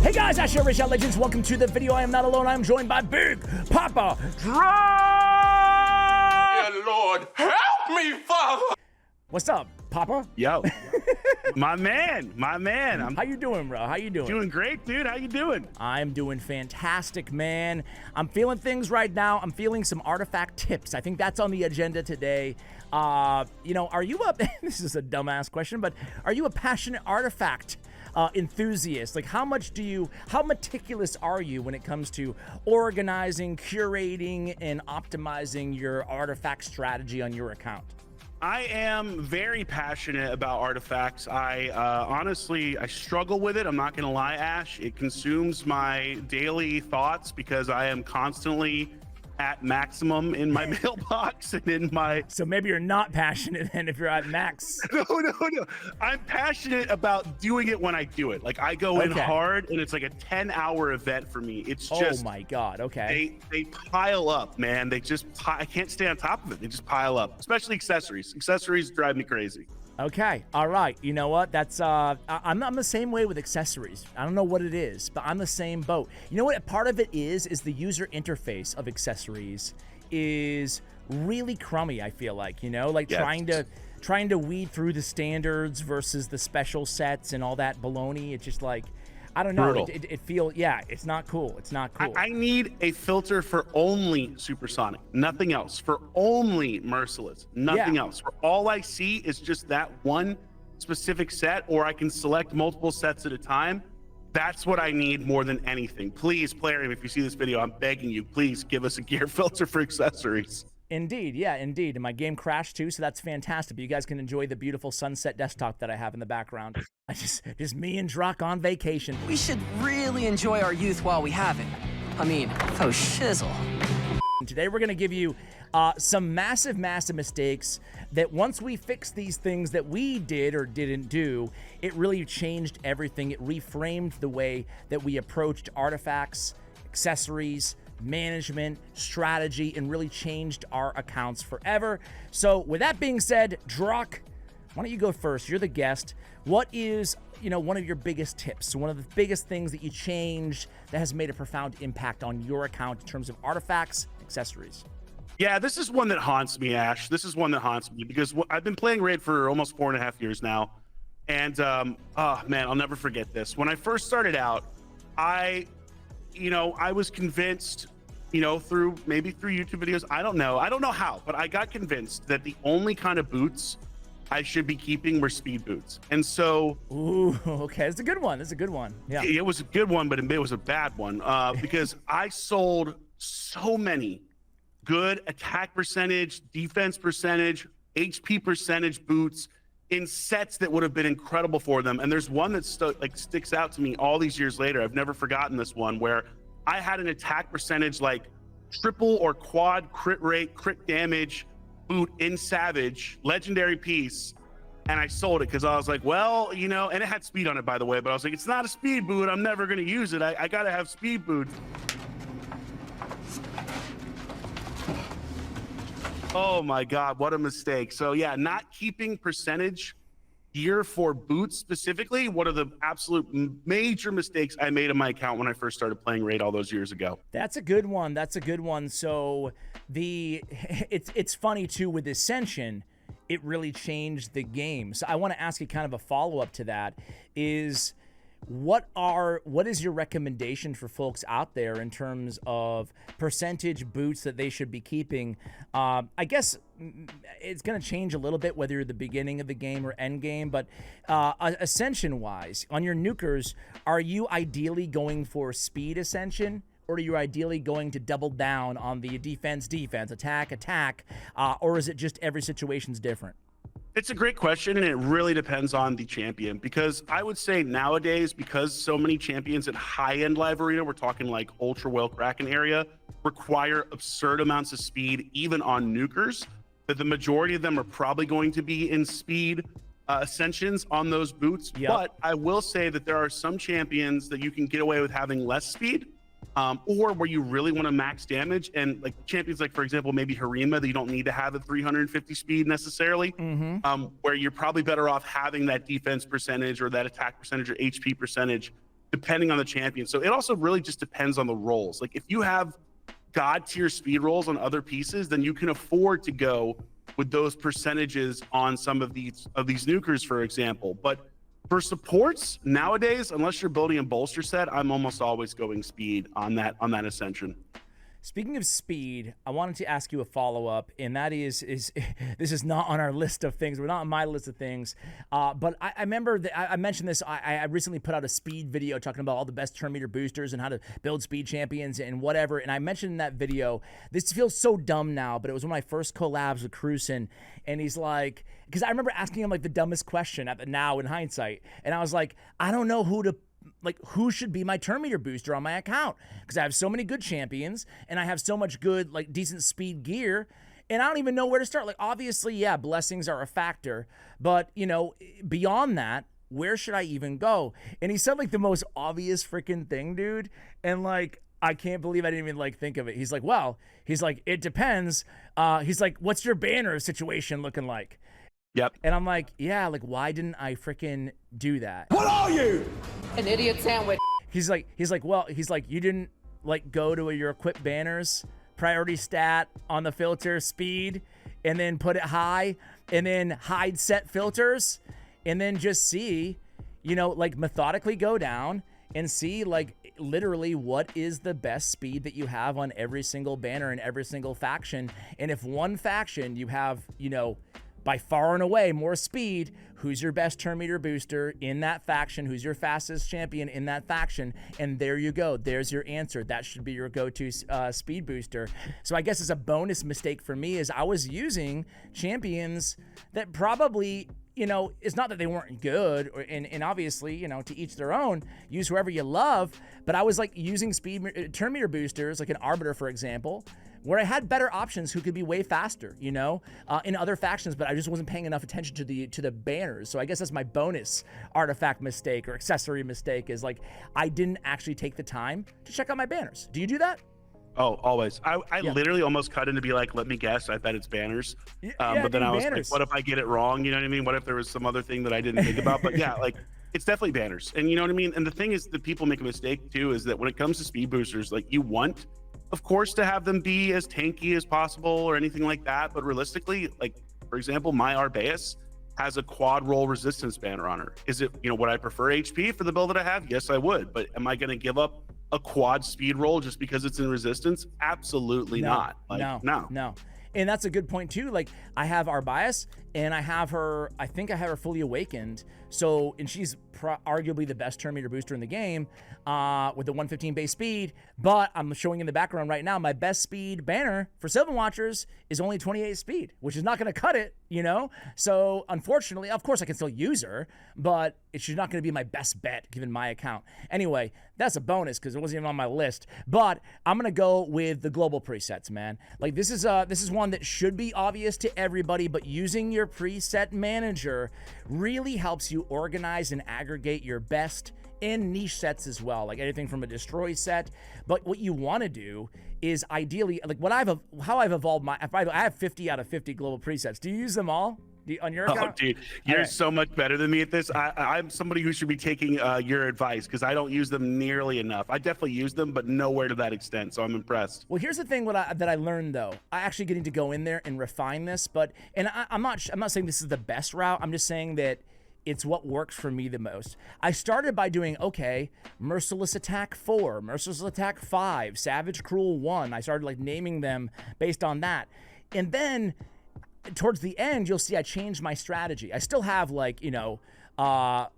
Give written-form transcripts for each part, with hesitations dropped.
Hey guys, Ascension Boots Legends. Welcome to the video. I am not alone. I am joined by Big Papa Drop. Dear Lord, help me, Father. What's up, Papa? Yo, my man. How you doing, bro? How you doing? Doing great, dude. How you doing? I'm doing fantastic, man. I'm feeling things right now. I'm feeling some artifact tips. I think that's on the agenda today. You know, are you a, this is a dumbass question, but are you a passionate artifact enthusiast? Like, how meticulous are you when it comes to organizing, curating, and optimizing your artifact strategy on your account? I am very passionate about artifacts. Honestly, I struggle with it. I'm not gonna lie, Ash. It consumes my daily thoughts because I am constantly at maximum in my mailbox and in my... So maybe you're not passionate then if you're at max. No. I'm passionate about doing it when I do it. Like, I go in hard and it's like a 10-hour event for me. It's just... Oh my God, okay. They pile up, man. They just... I can't stay on top of it. They just pile up, especially accessories. Accessories drive me crazy. Okay, all right. You know what? That's I'm the same way with accessories. I don't know what it is, but I'm the same boat. You know what? Part of it is the user interface of accessories is really crummy. I feel like, you know, like trying to weed through the standards versus the special sets and all that baloney. It's just like, I don't know. It feels, yeah, it's not cool. It's not cool. I need a filter for only supersonic, nothing else. For only merciless, nothing else. For all I see is just that one specific set, or I can select multiple sets at a time. That's what I need more than anything. Please, player, if you see this video, I'm begging you, please give us a gear filter for accessories. Indeed, yeah, indeed. And my game crashed too, so that's fantastic. But you guys can enjoy the beautiful sunset desktop that I have in the background. Just me and Drock on vacation. We should really enjoy our youth while we have it. I mean, oh shizzle. Today we're gonna give you some massive mistakes that once we fix these things that we did or didn't do, it really changed everything. It reframed the way that we approached artifacts, accessories, management, strategy, and really changed our accounts forever. So with that being said, Drock, why don't you go first? You're the guest. What is, you know, one of your biggest tips, one of the biggest things that you changed that has made a profound impact on your account in terms of artifacts, accessories? Yeah, this is one that haunts me, Ash. This is one that haunts me because I've been playing Raid for almost 4.5 years now. And, oh man, I'll never forget this. When I first started out, I was convinced, you know, maybe through YouTube videos. I don't know how, but I got convinced that the only kind of boots I should be keeping were speed boots. And so, ooh, okay, it's a good one. It's a good one. Yeah, it was a good one, but it was a bad one because I sold so many good attack percentage, defense percentage, HP percentage boots in sets that would have been incredible for them. And there's one that sticks out to me all these years later. I've never forgotten this one, where I had an attack percentage like triple or quad crit rate, crit damage boot in Savage, legendary piece, and I sold it because I was like, well, you know, and it had speed on it, by the way, but I was like, it's not a speed boot. I'm never going to use it. I got to have speed boots. Oh my God, what a mistake. So yeah, not keeping percentage gear for boots specifically, one of the absolute major mistakes I made in my account when I first started playing Raid all those years ago. That's a good one. That's a good one. So it's funny too with Ascension, it really changed the game. So I want to ask you kind of a follow-up to that is, what is your recommendation for folks out there in terms of percentage boots that they should be keeping? I guess it's going to change a little bit whether you're the beginning of the game or end game, but Ascension wise, on your nukers, are you ideally going for speed Ascension, or are you ideally going to double down on the defense, attack, or is it just every situation's different? It's a great question, and it really depends on the champion, because I would say nowadays, because so many champions at high-end live arena, we're talking like ultra whale kraken area, require absurd amounts of speed even on nukers, that the majority of them are probably going to be in speed ascensions on those boots. Yep. But I will say that there are some champions that you can get away with having less speed, or where you really want to max damage, and like champions like, for example, maybe Harima, that you don't need to have a 350 speed necessarily, where you're probably better off having that defense percentage or that attack percentage or HP percentage depending on the champion. So it also really just depends on the roles. Like if you have god tier speed rolls on other pieces, then you can afford to go with those percentages on some of these nukers, for example. But for supports nowadays, unless you're building a bolster set, I'm almost always going speed on that Ascension. Speaking of speed, I wanted to ask you a follow-up, and that is this is not on our list of things. We're not on my list of things. But I remember that I mentioned this. I recently put out a speed video talking about all the best turn meter boosters and how to build speed champions and whatever. And I mentioned in that video, this feels so dumb now, but it was one of my first collabs with Cruisin', and he's like, because I remember asking him like the dumbest question now in hindsight, and I was like, I don't know who should be my turn meter booster on my account, because I have so many good champions and I have so much good, like, decent speed gear, and I don't even know where to start. Like, obviously, yeah, blessings are a factor, but, you know, beyond that, where should I even go? And he said, like, the most obvious freaking thing, dude, and, like, I can't believe I didn't even, like, think of it. He's like, it depends. He's like, what's your banner situation looking like? Yep. And I'm like, yeah, like, why didn't I freaking do that? What are you? An idiot sandwich. He's like, you didn't, like, go to your equip banners, priority stat on the filter, speed, and then put it high, and then hide set filters, and then just see, you know, like, methodically go down and see, like, literally what is the best speed that you have on every single banner in every single faction. And if one faction you have, you know, by far and away more speed, who's your best turn meter booster in that faction, who's your fastest champion in that faction, and there you go. There's your answer. That should be your go-to speed booster. So I guess as a bonus mistake for me is I was using champions that probably, you know, it's not that they weren't good, and obviously, you know, to each their own, use whoever you love, but I was like using turn meter boosters, like an Arbiter, for example, where I had better options who could be way faster, you know, in other factions, but I just wasn't paying enough attention to the banners. So I guess that's my bonus artifact mistake or accessory mistake, is like I didn't actually take the time to check out my banners. Do you do that? Oh, always. I literally almost cut in to be like, let me guess. I bet it's banners. But then I was like, what if I get it wrong? You know what I mean? What if there was some other thing that I didn't think about? But yeah, like, it's definitely banners. And you know what I mean? And the thing is that people make a mistake too, is that when it comes to speed boosters, like, you want, of course, to have them be as tanky as possible or anything like that. But realistically, like, for example, my Artfiact has a quad roll resistance banner on her. Is it, you know, would I prefer HP for the build that I have? Yes, I would. But am I going to give up a quad speed roll just because it's in resistance? Absolutely not. Like, no. And that's a good point too. Like, I have Artfiact, and I have her, I think I have her fully awakened. So, and she's arguably the best turn meter booster in the game with the 115 base speed. But I'm showing in the background right now, my best speed banner for Sylvan Watchers is only 28 speed, which is not going to cut it, you know? So, unfortunately, of course, I can still use her, but she's not going to be my best bet given my account. Anyway, that's a bonus because it wasn't even on my list. But I'm going to go with the global presets, man. Like, this is one that should be obvious to everybody, but using your preset manager really helps you organize and aggregate your best in niche sets as well, like anything from a destroy set. But what you want to do is ideally, like, how I've evolved I have 50 out of 50 global presets. Do you use them all on your account? Oh, dude, you're so much better than me at this. I'm somebody who should be taking your advice, because I don't use them nearly enough. I definitely use them, but nowhere to that extent. So I'm impressed. Well, here's the thing that I learned though. I actually getting to go in there and refine this, but I'm not saying this is the best route. I'm just saying that it's what works for me the most. I started by doing, okay, Merciless Attack 4, Merciless Attack 5, Savage Cruel 1. I started like naming them based on that. And then towards the end, you'll see I changed my strategy. I still have, like, a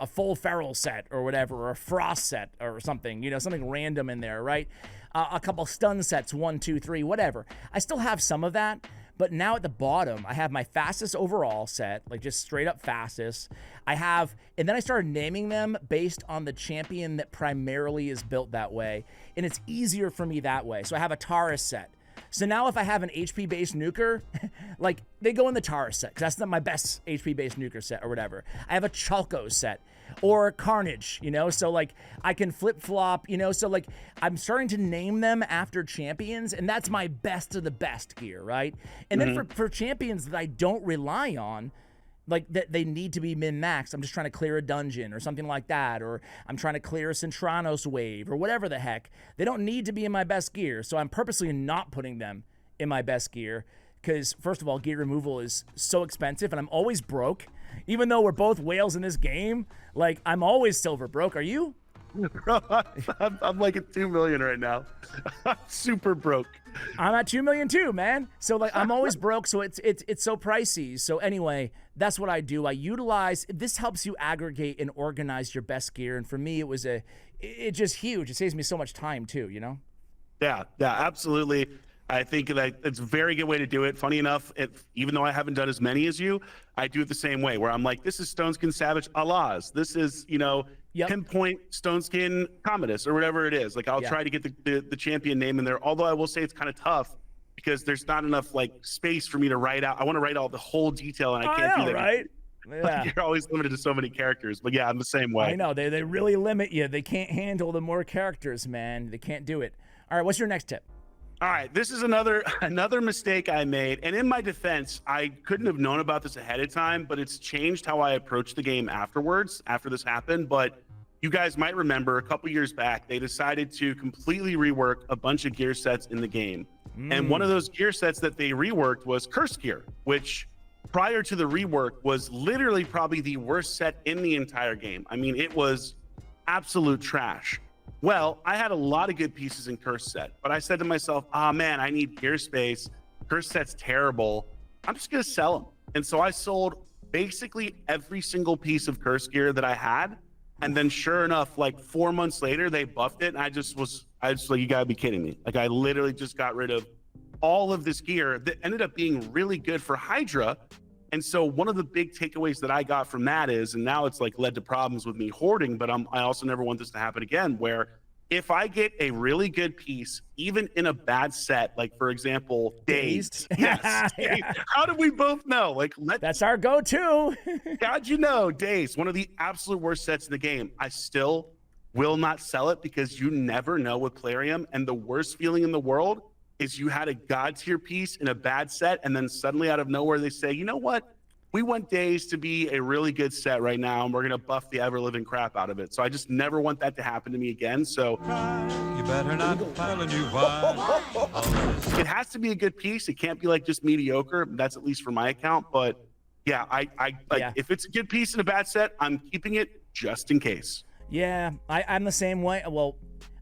full feral set or whatever, or a frost set or something, something random in there, right? A couple stun sets, 1, 2, 3, whatever. I still have some of that. But now at the bottom, I have my fastest overall set, like just straight up fastest. And then I started naming them based on the champion that primarily is built that way. And it's easier for me that way. So I have a Taurus set. So now if I have an HP-based nuker, like, they go in the Taurus set, because that's not my best HP-based nuker set or whatever. I have a Chalco set or Carnage, so like I can flip-flop, so like I'm starting to name them after champions, and that's my best of the best gear, right? And then for champions that I don't rely on, Like that they need to be min-maxed. I'm just trying to clear a dungeon or something like that, or I'm trying to clear a Centranos wave or whatever the heck. They don't need to be in my best gear, so I'm purposely not putting them in my best gear because, first of all, gear removal is so expensive and I'm always broke. Even though we're both whales in this game, like, I'm always silver broke. Are you? Bro, I'm like at 2 million right now. I'm super broke. I'm at 2 million too, man. So like I'm always broke, so it's so pricey. So anyway, that's what I do. I utilize this helps you aggregate and organize your best gear. And for me, it's just huge. It saves me so much time too, you know? Yeah, absolutely. I think that it's a very good way to do it. Funny enough, even though I haven't done as many as you, I do it the same way where I'm like, this is Stone Skin Savage Allah's. This is, Pinpoint Stone Skin Commodus or whatever it is. Like I'll try to get the champion name in there. Although I will say it's kind of tough because there's not enough like space for me to write out. I want to write all the whole detail and I can't do that. Right? Yeah. Yeah. You're always limited to so many characters. But yeah, I'm the same way. I know. They really limit you. They can't handle the more characters, man. They can't do it. All right, what's your next tip? All right, this is another mistake I made. And in my defense, I couldn't have known about this ahead of time, but it's changed how I approach the game afterwards, after this happened. But you guys might remember a couple years back, they decided to completely rework a bunch of gear sets in the game. And one of those gear sets that they reworked was Curse Gear, which prior to the rework was literally probably the worst set in the entire game. I mean, it was absolute trash. Well, I had a lot of good pieces in Curse Set, but I said to myself, man, I need gear space. Curse Set's terrible. I'm just going to sell them. And so I sold basically every single piece of Curse Gear that I had. And then sure enough, like 4 months later, they buffed it. And I just like, you gotta be kidding me. Like I literally just got rid of all of this gear that ended up being really good for Hydra. And so one of the big takeaways that I got from that is, and now it's like led to problems with me hoarding, but I also never want this to happen again, where if I get a really good piece, even in a bad set, like for example, Dazed. Yes. Yeah. How did we both know? Like That's our go-to. how'd you know? Dazed, one of the absolute worst sets in the game. I still will not sell it because you never know with Plarium. And the worst feeling in the world is you had a god tier piece in a bad set, and then suddenly out of nowhere they say, you know what? We want Dazed to be a really good set right now, and we're gonna buff the ever-living crap out of it. So I just never want that to happen to me again. So You better not tell a new wine. it has to be a good piece. It can't be like just mediocre. That's at least for my account. But yeah, if it's a good piece in a bad set, I'm keeping it just in case. Yeah, I'm the same way. Well,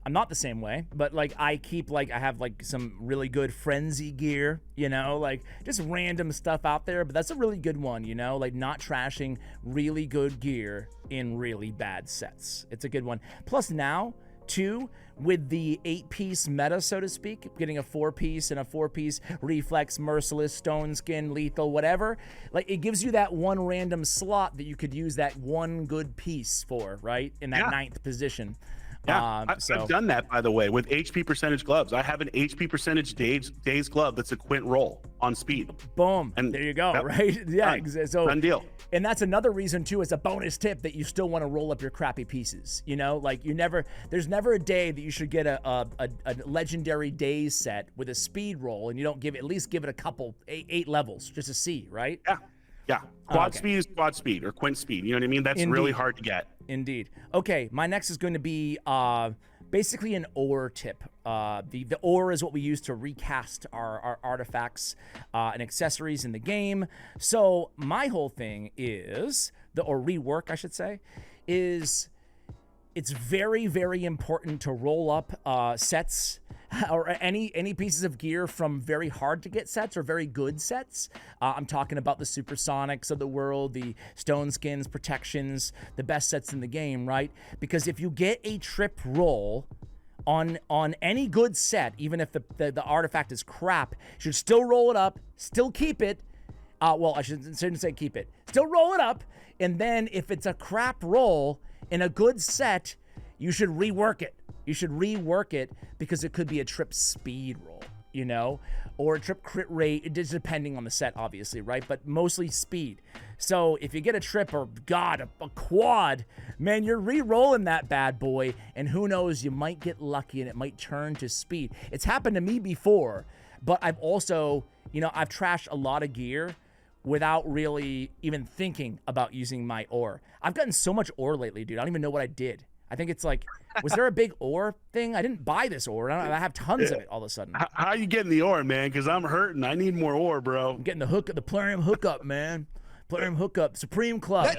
I'm not the same way, but like I have like some really good frenzy gear, like just random stuff out there, but that's a really good one, like not trashing really good gear in really bad sets. It's a good one. Plus now, too, with the 8-piece meta, so to speak, getting a 4-piece and a 4-piece reflex, merciless, stone skin, lethal, whatever, like it gives you that one random slot that you could use that one good piece for, right? In that 9th position. Yeah, I've done that, by the way, with HP percentage gloves. I have an HP percentage Dazed glove that's a quint roll on speed. Boom. And there you go, right? Yeah, so done deal. And that's another reason, too, as a bonus tip that you still want to roll up your crappy pieces. Like there's never a day that you should get a legendary Daze set with a speed roll and you don't at least give it a couple, 8 levels just to see, right? Yeah. Quad speed is quad speed or quint speed. You know what I mean? That's really hard to get. Indeed. Okay, my next is going to be basically an ore tip. The ore is what we use to recast our artifacts and accessories in the game. So my whole thing is, or rework, I should say, is it's very, very important to roll up sets or any pieces of gear from very hard to get sets or very good sets. I'm talking about the Supersonics of the world, the Stone Skins, Protections, the best sets in the game, right? Because if you get a trip roll on any good set, even if the artifact is crap, you should still roll it up, still keep it. Well, I shouldn't say keep it. Still roll it up, and then if it's a crap roll in a good set, you should rework it. You should rework it because it could be a trip speed roll, or a trip crit rate, just depending on the set, obviously, right? But mostly speed. So if you get a trip or, God, a quad, man, you're re-rolling that bad boy, and who knows, you might get lucky and it might turn to speed. It's happened to me before, but I've also, I've trashed a lot of gear without really even thinking about using my ore. I've gotten so much ore lately, dude. I don't even know what I did. I think it's like, was there a big ore thing? I didn't buy this ore. I have tons of it all of a sudden. How you getting the ore, man? Because I'm hurting. I need more ore, bro. I'm getting the plarium hookup, man. Plarium hookup, Supreme Club.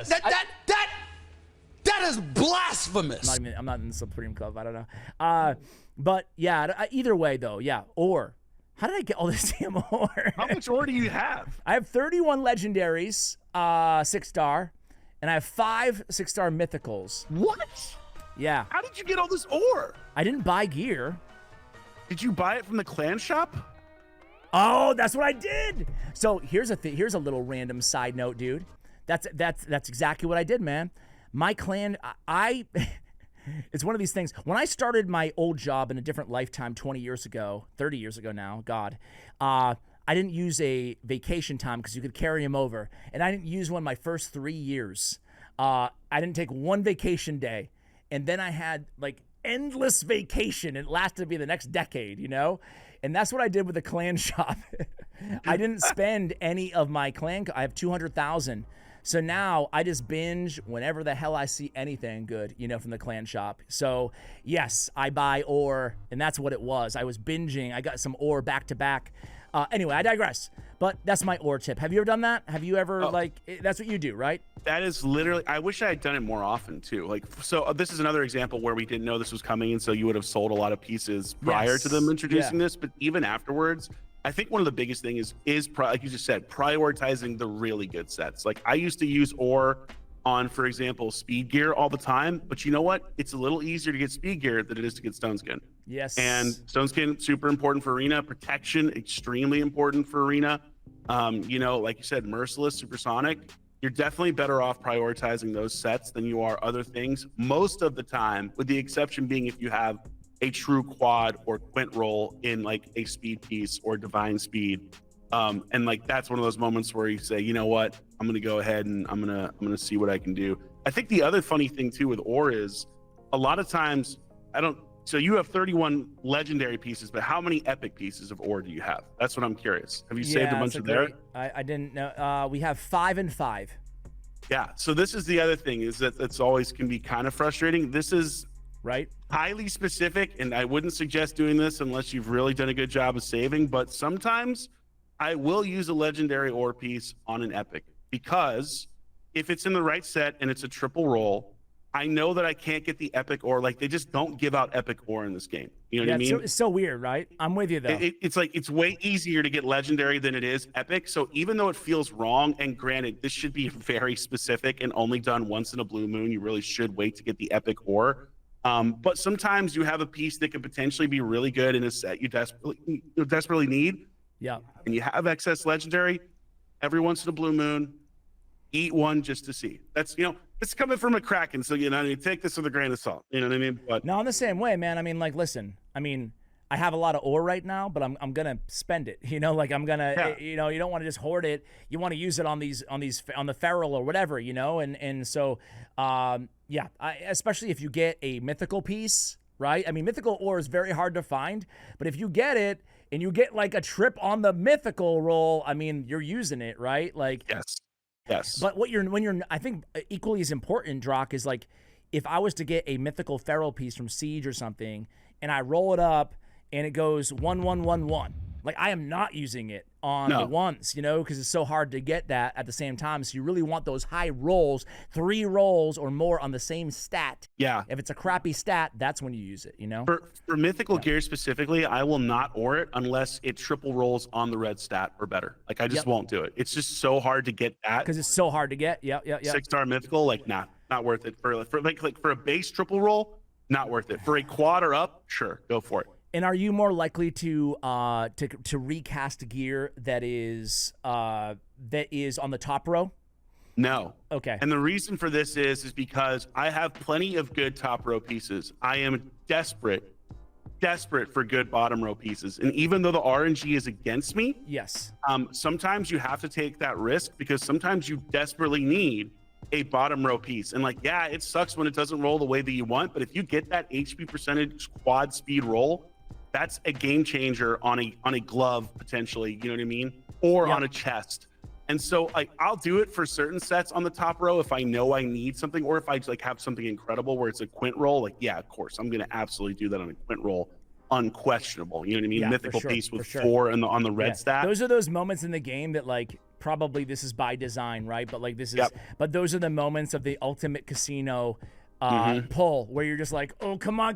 That is blasphemous. I'm not in the Supreme Club. I don't know. But yeah, either way though, yeah, ore. How did I get all this damn ore? How much ore do you have? I have 31 legendaries, 6-star, and I have 5 6-star mythicals. What? Yeah. How did you get all this ore? I didn't buy gear. Did you buy it from the clan shop? Oh, that's what I did. So here's a little random side note, dude. That's exactly what I did, man. My clan, it's one of these things. When I started my old job in a different lifetime 20 years ago, 30 years ago now, God, I didn't use a vacation time because you could carry them over. And I didn't use one my first 3 years. I didn't take one vacation day. And then I had like endless vacation. It lasted me the next decade, you know? And that's what I did with the clan shop. I didn't spend any of my clan. I have 200,000. So now I just binge whenever the hell I see anything good, you know, from the clan shop. So yes, I buy ore, and that's what it was. I was binging. I got some ore back to back. Anyway, I digress. But that's my ore tip. Have you ever done that? Have you ever that's what you do, right? That is literally, I wish I had done it more often too. Like, so this is another example where we didn't know this was coming. And so you would have sold a lot of pieces prior to them introducing this. But even afterwards, I think one of the biggest things is like you just said, prioritizing the really good sets. Like I used to use ore on, for example, speed gear all the time, but you know what? It's a little easier to get speed gear than it is to get stone skin. Yes. And stone skin, super important for arena. Protection, extremely important for arena. You know, like you said, merciless, supersonic. You're definitely better off prioritizing those sets than you are other things most of the time, with the exception being if you have a true quad or quint roll in like a speed piece or divine speed. And like that's one of those moments where you say, you know what, I'm gonna go ahead and I'm gonna see what I can do. I think the other funny thing too with ore is a lot of times so you have 31 legendary pieces, but how many epic pieces of ore do you have? That's what I'm curious. Have you saved a bunch of there? I didn't know. We have 5 and 5. Yeah, so this is the other thing, is that it's always can be kind of frustrating. This is right, highly specific, and I wouldn't suggest doing this unless you've really done a good job of saving, but sometimes I will use a legendary ore piece on an epic, because if it's in the right set and it's a triple roll, I know that I can't get the epic ore. Like, they just don't give out epic ore in this game. You know what I mean? It's so weird, right? I'm with you, though. It's like, it's way easier to get legendary than it is epic. So even though it feels wrong, and granted, this should be very specific and only done once in a blue moon, you really should wait to get the epic ore. But sometimes you have a piece that could potentially be really good in a set you desperately need. Yeah. And you have excess legendary. Every once in a blue moon, eat one just to see. That's, you know, it's coming from a Kraken, so, you know, you take this with a grain of salt. You know what I mean? But no, I'm the same way, man. I mean, like, listen, I mean, I have a lot of ore right now, but I'm gonna spend it. You know, like I'm gonna, you know, you don't want to just hoard it. You want to use it on the feral or whatever, you know. And so, yeah, especially if you get a mythical piece, right? I mean, mythical ore is very hard to find, but if you get it and you get like a trip on the mythical roll, I mean, you're using it, right? Like, yes. But when you're, I think equally as important, Drock, is like, if I was to get a mythical feral piece from Siege or something, and I roll it up and it goes 1-1-1-1, like I am not using it on the ones, you know, because it's so hard to get that at the same time. So you really want those high rolls, 3 rolls or more on the same stat. Yeah. If it's a crappy stat, that's when you use it, you know? For mythical gear specifically, I will not ore it unless it triple rolls on the red stat or better. Like I just won't do it. It's just so hard to get that. Because it's so hard to get. Yeah. 6-star mythical, like not worth it. For a base triple roll, not worth it. For a quad or up, sure, go for it. And are you more likely to recast gear that is on the top row? No. Okay. And the reason for this is because I have plenty of good top row pieces. I am desperate for good bottom row pieces. And even though the RNG is against me, yes, sometimes you have to take that risk, because sometimes you desperately need a bottom row piece. And like, yeah, it sucks when it doesn't roll the way that you want, but if you get that HP percentage quad speed roll, that's a game changer on a glove potentially, you know what I mean? Or on a chest. And so like I'll do it for certain sets on the top row if I know I need something, or if I like have something incredible where it's a quint roll. Like, yeah, of course, I'm gonna absolutely do that on a quint roll, unquestionable. You know what I mean? Yeah, Mythical for piece with sure. 4 on the red stat. Those are those moments in the game that like probably this is by design, right? But like this is, Yep. but those are the moments of the ultimate casino pull where you're just like, oh, come on,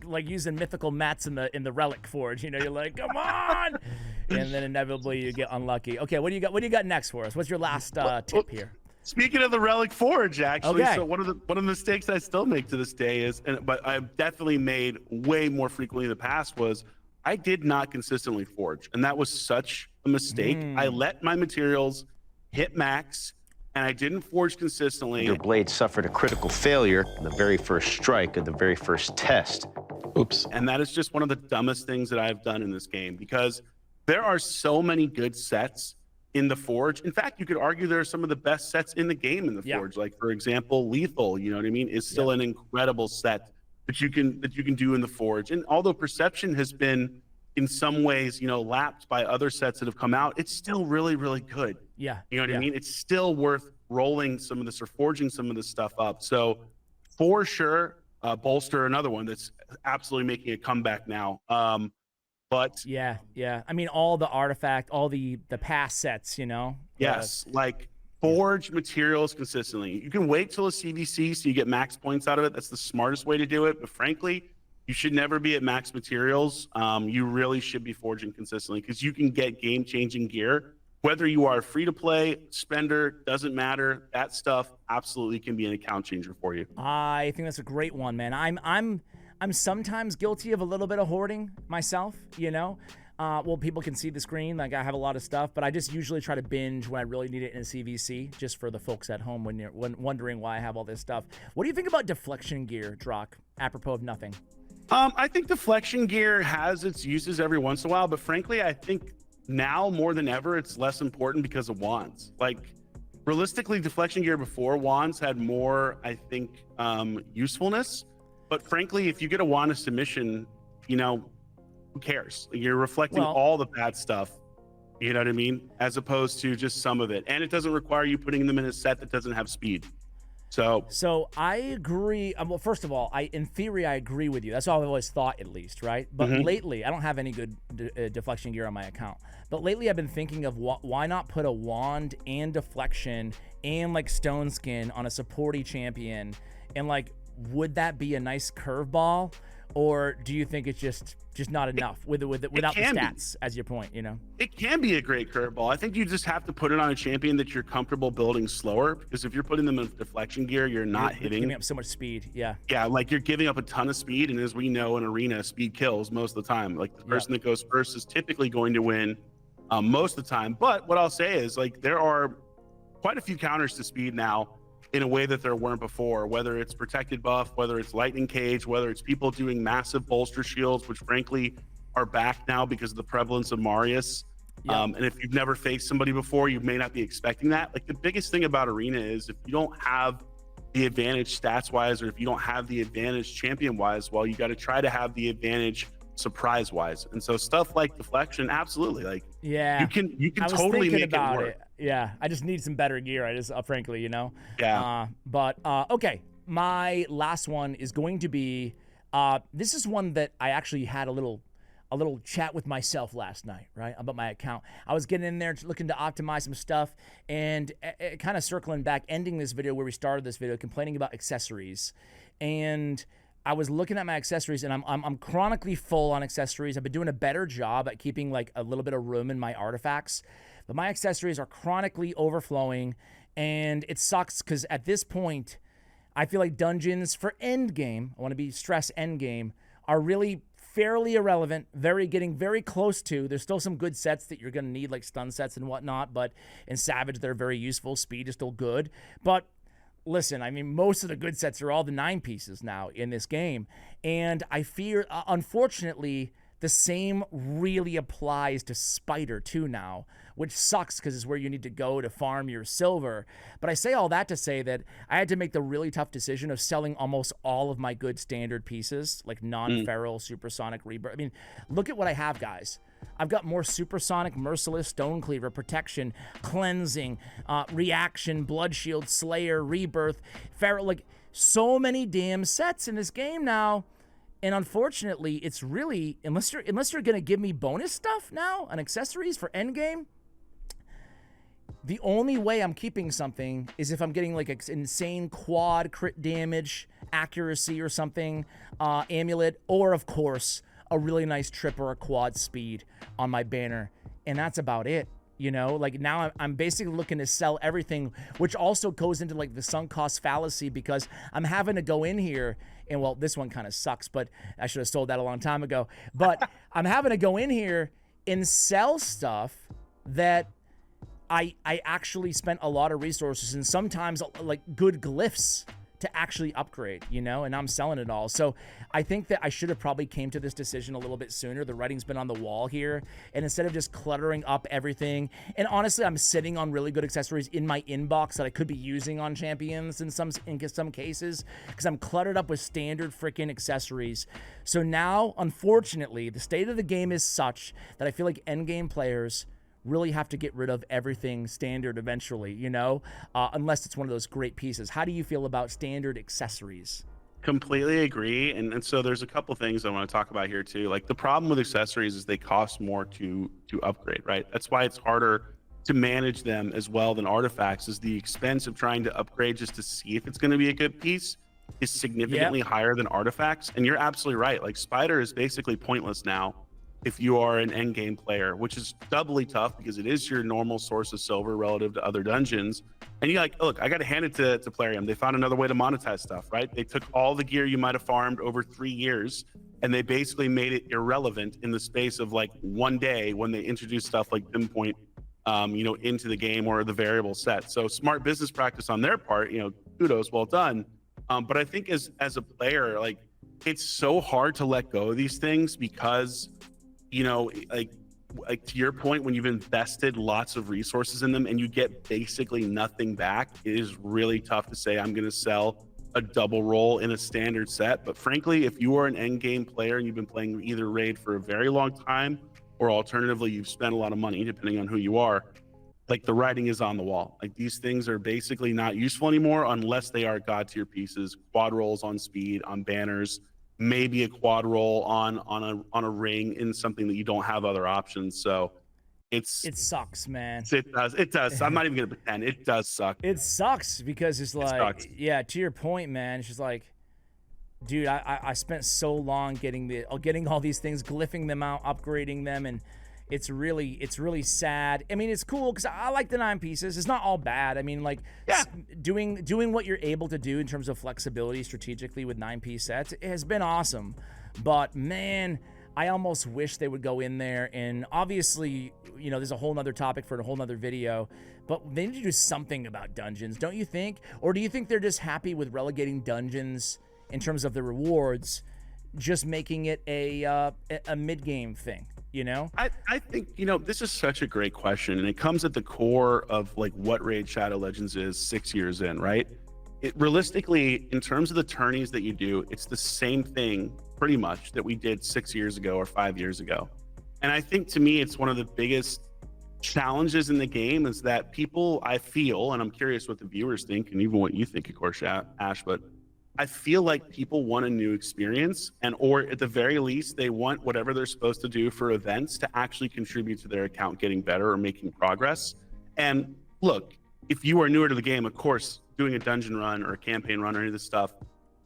like using mythical mats in the Relic Forge. You know, you're like, come on, and then inevitably you get unlucky. Okay, what do you got? What do you got next for us? What's your last tip here? Speaking of the Relic Forge, actually, Okay. so one of the mistakes I still make to this day is, but I've definitely made way more frequently in the past, was I did not consistently forge, and that was such a mistake. I let my materials hit max, and I didn't forge consistently. Your blade suffered a critical failure on the very first strike of the very first test. Oops. And that is just one of the dumbest things that I've done in this game, because there are so many good sets in the Forge. In fact, you could argue there are some of the best sets in the game in the Forge. Like, for example, Lethal, you know what I mean, is still an incredible set that you can do in the Forge. And although Perception has been in some ways, you know, lapped by other sets that have come out, it's still really, really good. Yeah. You know what I mean? It's still worth rolling some of this or forging some of this stuff up. So for sure, Bolster, another one that's absolutely making a comeback now. But yeah. I mean, all the Artifact, all the past sets, you know. Yes, like forge materials consistently. You can wait till a CVC so you get max points out of it. That's the smartest way to do it. But frankly, you should never be at max materials. You really should be forging consistently, because you can get game-changing gear. Whether you are free to play, spender, doesn't matter. That stuff absolutely can be an account changer for you. I think that's a great one, man. I'm sometimes guilty of a little bit of hoarding myself, you know. Well, people can see the screen, like I have a lot of stuff, but I just usually try to binge when I really need it in a CVC, just for the folks at home when wondering why I have all this stuff. What do you think about Deflection Gear, Drock, apropos of nothing? I think Deflection Gear has its uses every once in a while, but frankly, I think now more than ever, it's less important because of wands. Like, realistically, Deflection Gear before wands had more, I think, usefulness. But frankly, if you get a wand of submission, you know, who cares? You're reflecting all the bad stuff, you know what I mean? As opposed to just some of it. And it doesn't require you putting them in a set that doesn't have speed. So I agree. Well, first of all, in theory, I agree with you. That's all I've always thought, at least, right? But lately, I don't have any good deflection gear on my account. But lately, I've been thinking of why not put a wand and deflection and like stone skin on a supporty champion, and like, would that be a nice curveball, or do you think it's just not enough without the stats, as your point? You know, it can be a great curveball. I think you just have to put it on a champion that you're comfortable building slower, because if you're putting them in deflection gear, you're not hitting. Giving up so much speed. Yeah, like you're giving up a ton of speed, and as we know in arena, speed kills most of the time. Like, the person that goes first is typically going to win most of the time. But what I'll say is, like, there are quite a few counters to speed now in a way that there weren't before, whether it's protected buff, whether it's lightning cage, whether it's people doing massive bolster shields, which frankly are back now because of the prevalence of Marius. And if you've never faced somebody before, you may not be expecting that. Like, the biggest thing about arena is if you don't have the advantage stats wise, or if you don't have the advantage champion wise, well, you got to try to have the advantage surprise wise. And so stuff like deflection, absolutely, like, you can totally make it work. Yeah, I just need some better gear. I just frankly, you know. Yeah. Okay, my last one is going to be this is one that I actually had a little chat with myself last night, right, about my account. I was getting in there looking to optimize some stuff, and kind of circling back, ending this video where we started this video, complaining about accessories. And I was looking at my accessories, and I'm chronically full on accessories. I've been doing a better job at keeping like a little bit of room in my artifacts, but my accessories are chronically overflowing, and it sucks because at this point, I feel like dungeons for endgame, I want to be stress endgame, are really fairly irrelevant, getting very close to. There's still some good sets that you're going to need, like stun sets and whatnot, but in Savage, they're very useful. Speed is still good, but listen, I mean, most of the good sets are all the 9 pieces now in this game, and I fear, unfortunately, the same really applies to Spider too now, which sucks because it's where you need to go to farm your silver. But I say all that to say that I had to make the really tough decision of selling almost all of my good standard pieces, like non-feral, supersonic, rebirth. I mean, look at what I have, guys. I've got more supersonic, merciless, stone cleaver, protection, cleansing, reaction, blood shield, slayer, rebirth, feral, like so many damn sets in this game now. And unfortunately, it's really, unless you're gonna give me bonus stuff now and accessories for endgame, the only way I'm keeping something is if I'm getting like an insane quad crit damage, accuracy or something, amulet, or of course, a really nice trip or a quad speed on my banner. And that's about it. You know, like now I'm basically looking to sell everything, which also goes into like the sunk cost fallacy, because I'm having to go in here and, well, this one kind of sucks, but I should have sold that a long time ago. But I'm having to go in here and sell stuff that I actually spent a lot of resources and sometimes like good glyphs to actually upgrade, you know, and I'm selling it all. So I think that I should have probably came to this decision a little bit sooner. The writing's been on the wall here. And instead of just cluttering up everything, and honestly, I'm sitting on really good accessories in my inbox that I could be using on champions in some cases, because I'm cluttered up with standard freaking accessories. So now, unfortunately, the state of the game is such that I feel like endgame players really have to get rid of everything standard eventually, you know, unless it's one of those great pieces. How do you feel about standard accessories? Completely agree. And so there's a couple things I want to talk about here too. Like the problem with accessories is they cost more to upgrade, right? That's why it's harder to manage them as well than artifacts, is the expense of trying to upgrade just to see if it's going to be a good piece is significantly higher than artifacts. And you're absolutely right. Like Spider is basically pointless now if you are an end game player, which is doubly tough because it is your normal source of silver relative to other dungeons. And you're like, oh, look, I got to hand it to Plarium. They found another way to monetize stuff, right? They took all the gear you might have farmed over 3 years and they basically made it irrelevant in the space of like one day when they introduced stuff like pinpoint, you know, into the game or the variable set. So smart business practice on their part, you know, kudos, well done. But I think as a player, like it's so hard to let go of these things because, you know, like to your point, when you've invested lots of resources in them and you get basically nothing back, it is really tough to say I'm going to sell a double roll in a standard set. But frankly, if you are an end game player and you've been playing either raid for a very long time, or alternatively you've spent a lot of money, depending on who you are, like the writing is on the wall. Like these things are basically not useful anymore unless they are god tier pieces, quad rolls on speed, on banners, maybe a quad roll on a ring in something that you don't have other options. So it sucks, man. It does. I'm not even gonna pretend. It does suck. It sucks because it's like, yeah, to your point, man. It's just like, dude, I spent so long getting all these things, glyphing them out, upgrading them, and it's really sad. I mean, it's cool because I like the 9 pieces. It's not all bad. I mean, like, doing what you're able to do in terms of flexibility strategically with 9-piece sets, it has been awesome. But man, I almost wish they would go in there, and obviously, you know, there's a whole nother topic for a whole nother video, but they need to do something about dungeons, don't you think? Or do you think they're just happy with relegating dungeons in terms of the rewards, just making it a mid-game thing? You know, I think, you know, this is such a great question, and it comes at the core of like what Raid Shadow Legends is 6 years in, right? Realistically, in terms of the tourneys that you do, it's the same thing pretty much that we did 6 years ago or 5 years ago. And I think to me, it's one of the biggest challenges in the game is that people, I feel, and I'm curious what the viewers think, and even what you think, of course, Ash, but I feel like people want a new experience, and or at the very least, they want whatever they're supposed to do for events to actually contribute to their account getting better or making progress. And look, if you are newer to the game, of course, doing a dungeon run or a campaign run or any of this stuff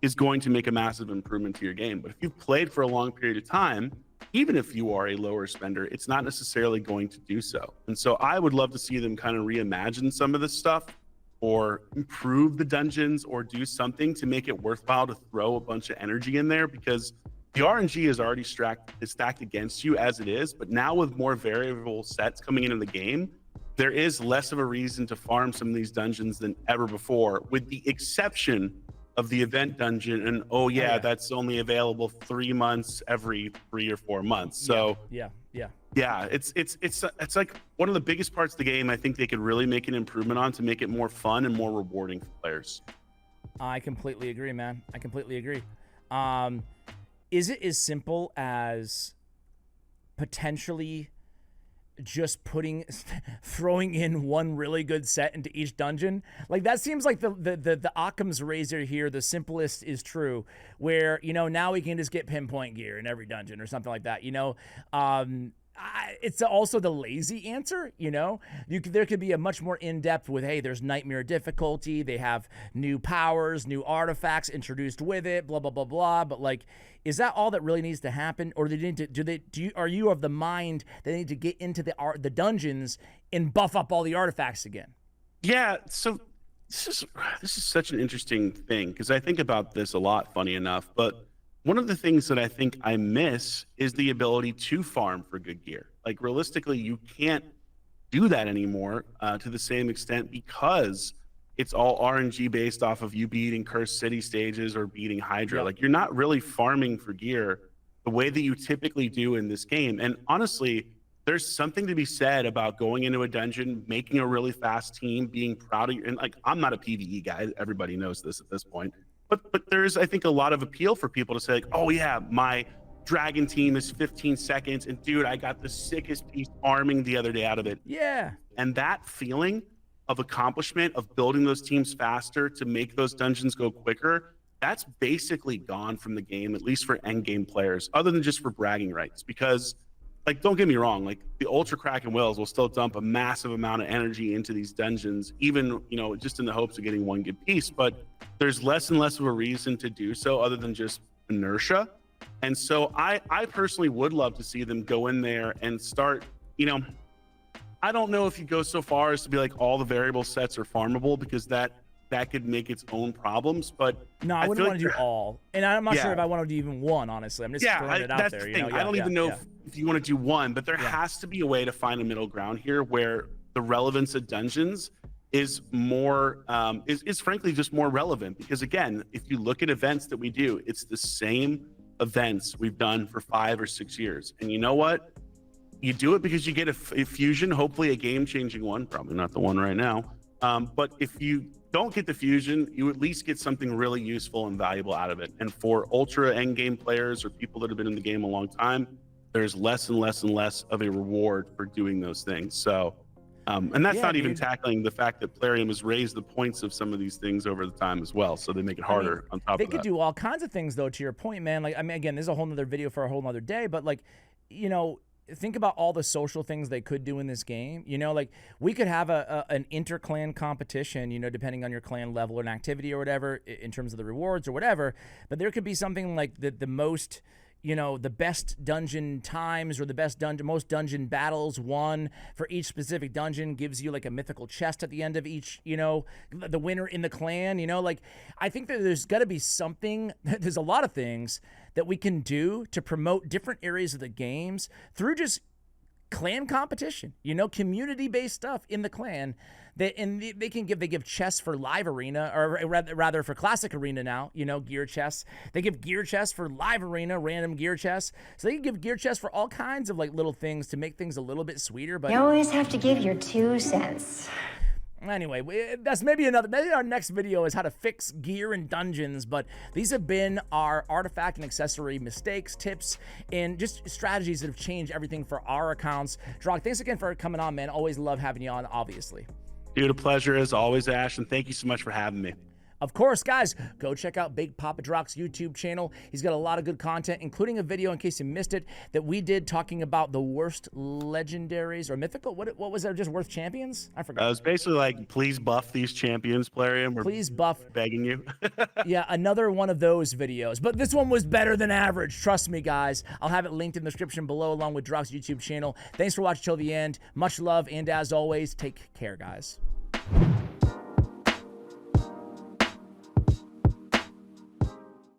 is going to make a massive improvement to your game. But if you've played for a long period of time, even if you are a lower spender, it's not necessarily going to do so. And so I would love to see them kind of reimagine some of this stuff, or improve the dungeons, or do something to make it worthwhile to throw a bunch of energy in there, because the RNG is already stacked against you as it is. But now with more variable sets coming into the game, there is less of a reason to farm some of these dungeons than ever before, with the exception of the event dungeon. And that's only available 3 months every 3 or 4 months. So yeah, it's like one of the biggest parts of the game I think they could really make an improvement on to make it more fun and more rewarding for players. I completely agree, man. I completely agree. Is it as simple as potentially just throwing in one really good set into each dungeon. Like, that seems like the Occam's razor here, the simplest is true, where, you know, now we can just get pinpoint gear in every dungeon or something like that, you know. It's also the lazy answer, you know. There could be a much more in-depth with, hey, there's nightmare difficulty, they have new powers, new artifacts introduced with it, blah blah blah blah. But like, is that all that really needs to happen, or are you of the mind they need to get into the dungeons and buff up all the artifacts again? Yeah, so this is such an interesting thing, because I think about this a lot, funny enough, but one of the things that I think I miss is the ability to farm for good gear. Like, realistically, you can't do that anymore to the same extent, because it's all RNG based off of you beating Cursed City stages or beating Hydra. Yep. Like, you're not really farming for gear the way that you typically do in this game. And honestly, there's something to be said about going into a dungeon, making a really fast team, being proud of and like, I'm not a PvE guy. Everybody knows this at this point. But there's, I think, a lot of appeal for people to say, like, oh yeah, my dragon team is 15 seconds, and dude, I got the sickest piece farming the other day out of it. Yeah. And that feeling of accomplishment of building those teams faster to make those dungeons go quicker, that's basically gone from the game, at least for end game players, other than just for bragging rights. Because, like, don't get me wrong, like, the Ultra Kraken whales will still dump a massive amount of energy into these dungeons, even, you know, just in the hopes of getting one good piece. But there's less and less of a reason to do so other than just inertia. And so I personally would love to see them go in there and start, you know, I don't know if you go so far as to be like all the variable sets are farmable, because that could make its own problems. But no, I wouldn't want to do all, and I'm not sure if I want to do even one. Honestly, I'm just throwing it out there. The you thing. know? I don't even know if you want to do one, but there has to be a way to find a middle ground here where the relevance of dungeons is more is frankly just more relevant. Because again, if you look at events that we do, it's the same events we've done for 5 or 6 years, and you know what? You do it because you get a fusion, hopefully a game-changing one, probably not the one right now. But if you don't get the fusion, you at least get something really useful and valuable out of it. And for ultra endgame players or people that have been in the game a long time, there's less and less and less of a reward for doing those things. So, and that's not even tackling the fact that Plarium has raised the points of some of these things over the time as well. So they make it harder on top of that. They could do all kinds of things, though, to your point, man. Like, I mean, again, this is a whole nother video for a whole nother day, but like, you know, think about all the social things they could do in this game. You know, like, we could have an inter-clan competition, you know, depending on your clan level and activity or whatever, in terms of the rewards or whatever. But there could be something like the most, you know, the best dungeon times or the best most dungeon battles won for each specific dungeon gives you like a mythical chest at the end of each, you know, the winner in the clan, you know. Like, I think that there's got to be something, there's a lot of things that we can do to promote different areas of the games through just clan competition, you know, community-based stuff in the clan. They give chests for live arena, or rather for classic arena now, you know, gear chests. They give gear chests for live arena, random gear chests. So they can give gear chests for all kinds of like little things to make things a little bit sweeter. But you always have to give your 2 cents. Anyway, that's maybe our next video is how to fix gear in dungeons. But these have been our artifact and accessory mistakes, tips, and just strategies that have changed everything for our accounts. Drog, thanks again for coming on, man. Always love having you on, obviously. Dude, a pleasure as always, Ash, and thank you so much for having me. Of course, guys, go check out Big Papa Drock's YouTube channel. He's got a lot of good content, including a video, in case you missed it, that we did talking about the worst legendaries or mythical. What was that? Just worth champions? I forgot. I was basically like, please buff these champions, Plarium. Please buff. Begging you. Yeah, another one of those videos. But this one was better than average. Trust me, guys. I'll have it linked in the description below, along with Drock's YouTube channel. Thanks for watching till the end. Much love, and as always, take care, guys.